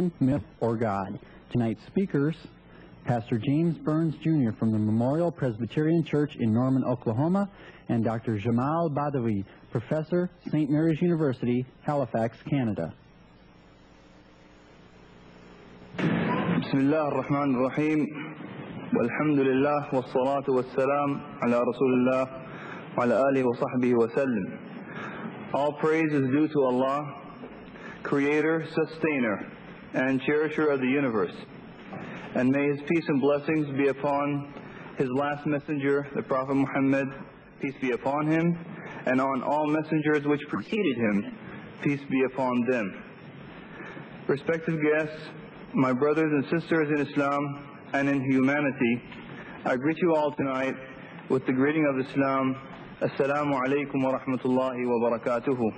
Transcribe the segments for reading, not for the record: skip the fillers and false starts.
man, myth, or God. Tonight's speakers, Pastor James Burns Jr. from the Memorial Presbyterian Church in Norman, Oklahoma, and Dr. Jamal Badawi, Professor, St. Mary's University, Halifax, Canada. Bismillah ar-Rahman ar-Rahim. Walhamdulillah wassalatu wassalam ala Rasulullah wa ala alihi wa sahbihi wa sallam. All praise is due to Allah, Creator, Sustainer, and Cherisher of the universe. And may His peace and blessings be upon His last messenger, the Prophet Muhammad, peace be upon him, and on all messengers which preceded him, peace be upon them. Respected guests, my brothers and sisters in Islam and in humanity, I greet you all tonight with the greeting of Islam. Assalamu alaikum wa rahmatullahi wa barakatuhu.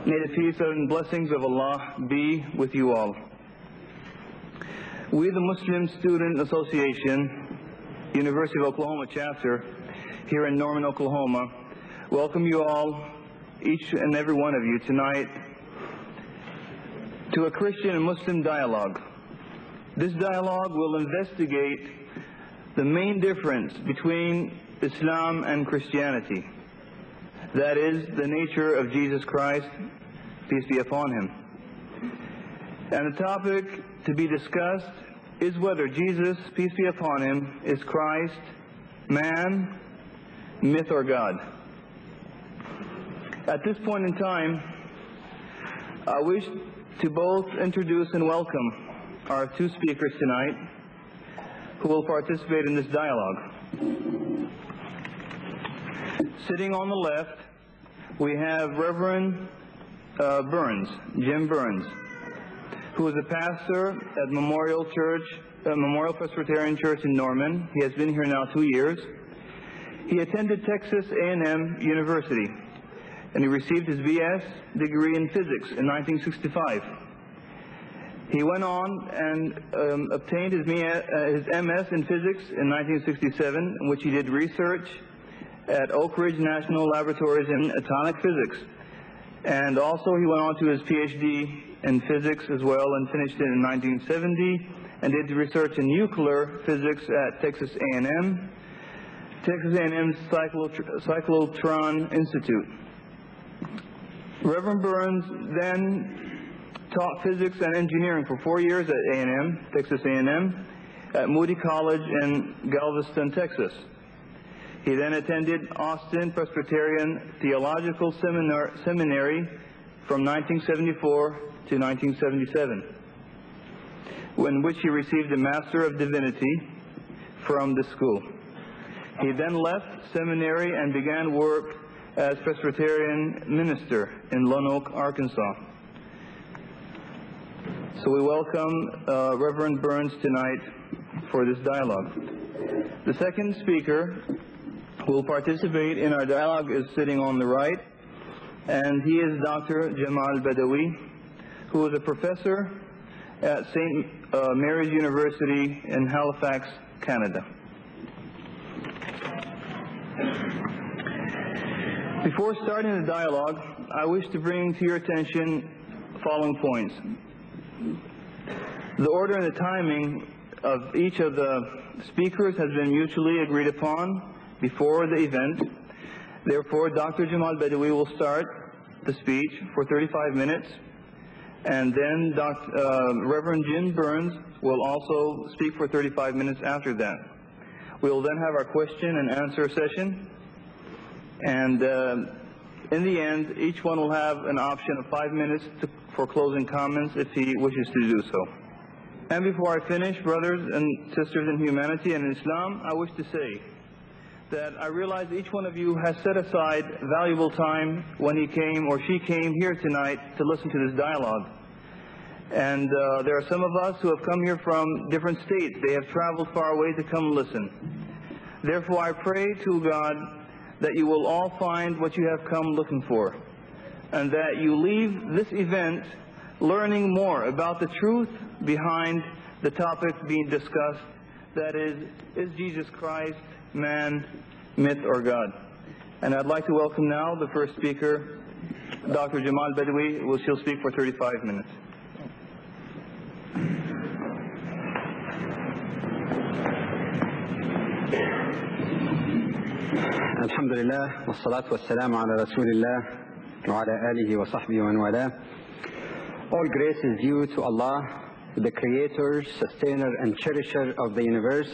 May the peace and blessings of Allah be with you all. We, the Muslim Student Association, University of Oklahoma chapter, here in Norman, Oklahoma, welcome you all, each and every one of you, tonight to a Christian and Muslim dialogue. This dialogue will investigate the main difference between Islam and Christianity. That is, the nature of Jesus Christ, peace be upon him. And the topic to be discussed is whether Jesus, peace be upon him, is Christ, man, myth, or God. At this point in time, I wish to both introduce and welcome our two speakers tonight who will participate in this dialogue. Sitting on the left, we have Reverend Burns, Jim Burns, who is a pastor at Memorial Presbyterian Church in Norman. He has been here now 2 years. He attended Texas A&M University, and he received his B.S. degree in physics in 1965. He went on and obtained his M.S. in physics in 1967, in which he did research at Oak Ridge National Laboratories in atomic physics. And also he went on to his Ph.D. in physics as well and finished it in 1970 and did research in nuclear physics at Texas A&M, Texas A&M's Cyclotron Institute. Reverend Burns then taught physics and engineering for 4 years at A&M, Texas A&M, at Moody College in Galveston, Texas. He then attended Austin Presbyterian Theological Seminary from 1974 to 1977, in which he received a Master of Divinity from the school. He then left seminary and began work as Presbyterian minister in Lone Oak, Arkansas. So we welcome Reverend Burns tonight for this dialogue. The second speaker who will participate in our dialogue is sitting on the right, and he is Dr. Jamal Badawi, who is a professor at St. Mary's University in Halifax, Canada. Before starting the dialogue, I wish to bring to your attention the following points. The order and the timing of each of the speakers has been mutually agreed upon before the event. Therefore, Dr. Jamal Badawi will start the speech for 35 minutes, and then Reverend Jim Burns will also speak for 35 minutes after that. We will then have our question and answer session, and in the end, each one will have an option of 5 minutes for closing comments if he wishes to do so. And before I finish, brothers and sisters in humanity and in Islam, I wish to say that I realize each one of you has set aside valuable time when he came or she came here tonight to listen to this dialogue. And there are some of us who have come here from different states. They have traveled far away to come listen. Therefore, I pray to God that you will all find what you have come looking for, and that you leave this event learning more about the truth behind the topic being discussed, that is Jesus Christ man, myth, or God? And I'd like to welcome now the first speaker, Dr. Jamal Badawi. She'll speak for 35 minutes. الحمد لله والصلاة والسلام على رسول الله وعلى آله وصحبه ومن والاه. All grace is due to Allah, the Creator, Sustainer and Cherisher of the universe.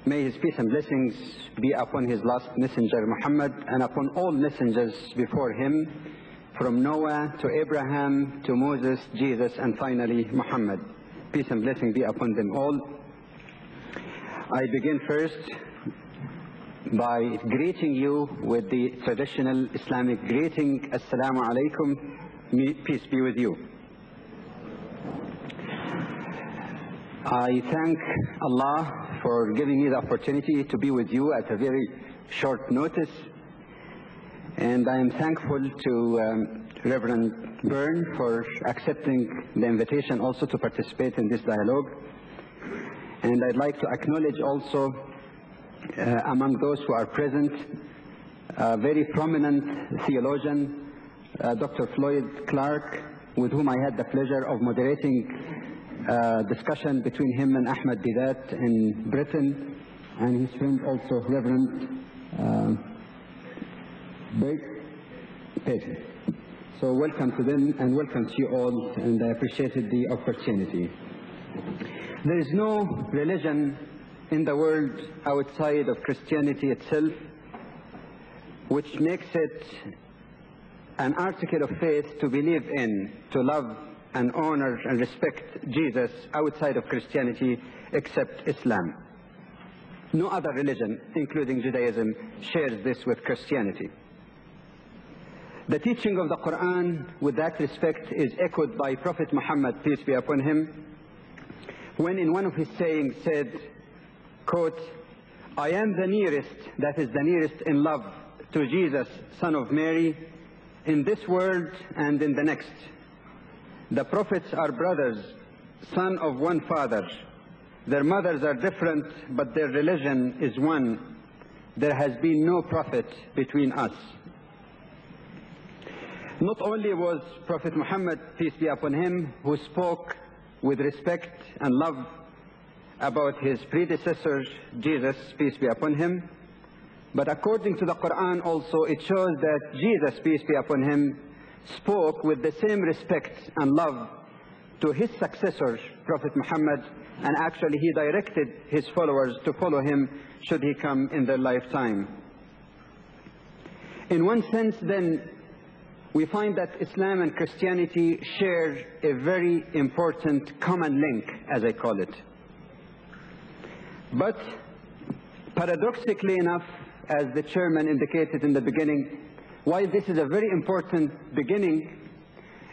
May His peace and blessings be upon His last messenger Muhammad and upon all messengers before him, from Noah to Abraham to Moses, Jesus and finally Muhammad. Peace and blessing be upon them all. I begin first by greeting you with the traditional Islamic greeting, Assalamu alaikum, peace be with you. I thank Allah for giving me the opportunity to be with you at a very short notice, and I am thankful to Reverend Byrne for accepting the invitation also to participate in this dialogue. And I'd like to acknowledge also among those who are present, a very prominent theologian, Dr. Floyd Clark, with whom I had the pleasure of moderating discussion between him and Ahmed Didat in Britain, and his friend also, Reverend Page. So welcome to them and welcome to you all, and I appreciated the opportunity. There is no religion in the world outside of Christianity itself which makes it an article of faith to believe in, to love and honor and respect Jesus outside of Christianity except Islam. No other religion, including Judaism, shares this with Christianity. The teaching of the Quran with that respect is echoed by Prophet Muhammad, peace be upon him, when in one of his sayings said, quote, I am the nearest, that is the nearest in love to Jesus, son of Mary, in this world and in the next. The prophets are brothers, son of one father. Their mothers are different, but their religion is one. There has been no prophet between us. Not only was Prophet Muhammad, peace be upon him, who spoke with respect and love about his predecessor, Jesus, peace be upon him, but according to the Quran also, it shows that Jesus, peace be upon him, spoke with the same respect and love to his successor, Prophet Muhammad, and actually he directed his followers to follow him should he come in their lifetime. In one sense, then, we find that Islam and Christianity share a very important common link, as I call it. But paradoxically enough, as the chairman indicated in the beginning, while this is a very important beginning,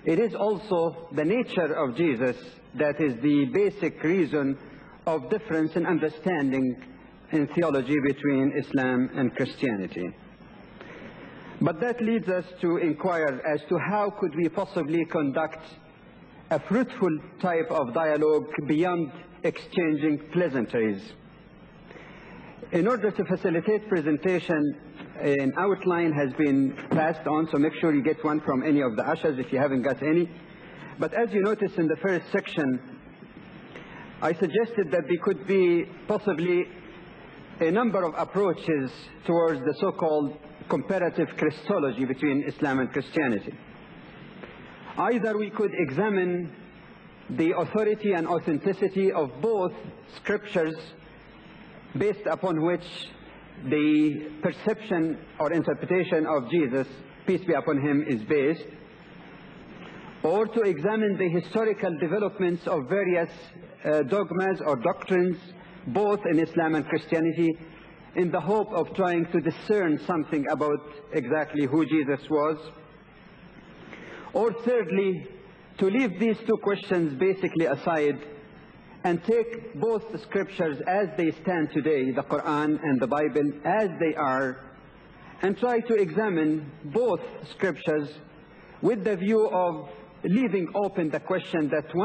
it is also the nature of Jesus that is the basic reason of difference in understanding in theology between Islam and Christianity. But that leads us to inquire as to how could we possibly conduct a fruitful type of dialogue beyond exchanging pleasantries. In order to facilitate presentation, an outline has been passed on, so make sure you get one from any of the ushers if you haven't got any. But as you notice in the first section, I suggested that there could be possibly a number of approaches towards the so-called comparative Christology between Islam and Christianity. Either we could examine the authority and authenticity of both scriptures based upon which the perception or interpretation of Jesus, peace be upon him, is based, or to examine the historical developments of various dogmas or doctrines, both in Islam and Christianity, in the hope of trying to discern something about exactly who Jesus was. Or thirdly, to leave these two questions basically aside and take both the scriptures as they stand today, the Quran and the Bible as they are, and try to examine both scriptures with the view of leaving open the question that